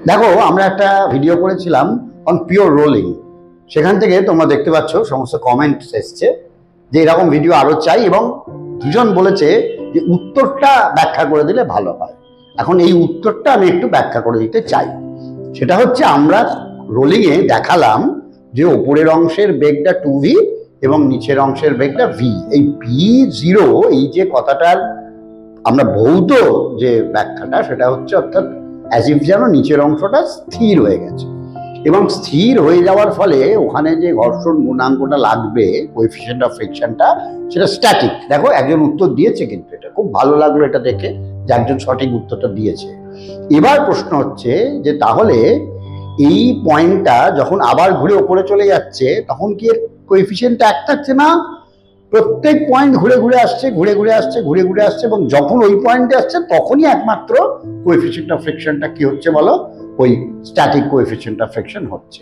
দেখো, আমরা একটা ভিডিও করেছিলাম অন পিওর রোলিং। সেখান থেকে তোমরা দেখতে পাচ্ছ সমস্ত কমেন্ট এসছে যে এরকম ভিডিও আরো চাই, এবং দুজন বলেছে যে উত্তরটা ব্যাখ্যা করে দিলে ভালো হয়। এখন এই উত্তরটা আমি একটু ব্যাখ্যা করে দিতে চাই। সেটা হচ্ছে, আমরা রোলিংয়ে দেখালাম যে ওপরের অংশের বেগটা 2v এবং নিচের অংশের বেগটা v। এই v0, এই যে কথাটার আমরা ভৌত যে ব্যাখ্যাটা, সেটা হচ্ছে অর্থাৎ অ্যাজ ইফ যেন নিচের অংশটা স্থির হয়ে গেছে, এবং স্থির হয়ে যাওয়ার ফলে ওখানে যে ঘর্ষণ গুণাঙ্কটা লাগবে, কোএফিসিয়েন্ট অফ ফ্রিকশনটা, সেটা স্ট্যাটিক। দেখো, একজন উত্তর দিয়েছে, কিন্তু এটা খুব ভালো লাগলো এটা দেখে যে একজন সঠিক উত্তরটা দিয়েছে। এবার প্রশ্ন হচ্ছে যে তাহলে এই পয়েন্টটা যখন আবার ঘুরে ওপরে চলে যাচ্ছে, তখন কি এর কোএফিসিয়েন্টটা এক থাকছে না? প্রত্যেক পয়েন্ট ঘুরে ঘুরে আসছে, ঘুরে ঘুরে আসছে, ঘুরে ঘুরে আসছে, এবং যখন ওই পয়েন্টে আসছে তখনই একমাত্র কোএফিসিয়েন্ট অফ ফ্রিকশনটা কি হচ্ছে বলো? ওই স্ট্যাটিক কোএফিসিয়েন্ট অফ ফ্রিকশন হচ্ছে।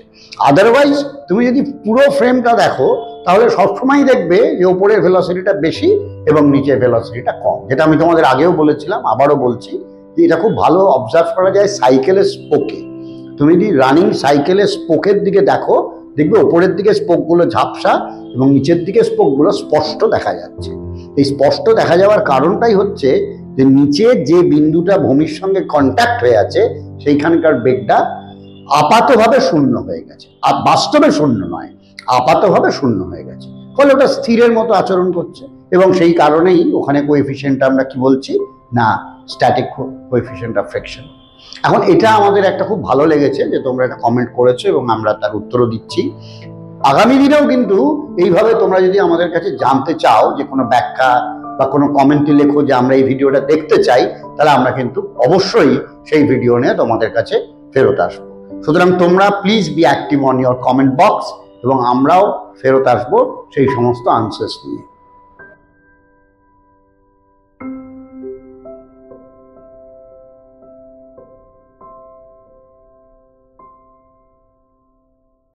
আদারওয়াইজ তুমি যদি পুরো ফ্রেমটা দেখো, তাহলে সবসময় দেখবে যে ওপরের ভেলোসিটিটা বেশি এবং নিচের ভেলোসিটিটা কম। যেটা আমি তোমাদের আগেও বলেছিলাম, আবারও বলছি, যে এটা খুব ভালো অবজার্ভ করা যায় সাইকেলের স্পোকে। তুমি যদি রানিং সাইকেলের স্পোকের দিকে দেখো, দেখবে ওপরের দিকে স্পোকগুলো ঝাপসা এবং নিচের দিকে স্পোকগুলো স্পষ্ট দেখা যাচ্ছে। এই স্পষ্ট দেখা যাওয়ার কারণটাই হচ্ছে যে নিচে যে বিন্দুটা ভূমির সঙ্গে কন্ট্যাক্ট হয়ে আছে, সেইখানকার বেগটা আপাতভাবে শূন্য হয়ে গেছে। আর বাস্তবে শূন্য নয়, আপাতভাবে শূন্য হয়ে গেছে, ফলে ওটা স্থিরের মতো আচরণ করছে, এবং সেই কারণেই ওখানে কোএফিসিয়েন্ট আমরা কি বলছি না, স্ট্যাটিক কোএফিসিয়েন্ট অফ ফ্রিকশন। এখন এটা আমাদের একটা খুব ভালো লেগেছে যে তোমরা এটা কমেন্ট করেছো, এবং আমরা তার উত্তরও দিচ্ছি। আগামী দিনেও কিন্তু এইভাবে তোমরা যদি আমাদের কাছে জানতে চাও, যে কোনো ব্যাখ্যা বা কোনো কমেন্টে লেখো যে আমরা এই ভিডিওটা দেখতে চাই, তাহলে আমরা কিন্তু অবশ্যই সেই ভিডিও নিয়ে তোমাদের কাছে ফেরত আসবো। সুতরাং তোমরা please be active on your comment box, এবং আমরাও ফেরত আসবো সেই সমস্ত আনসার্স নিয়ে।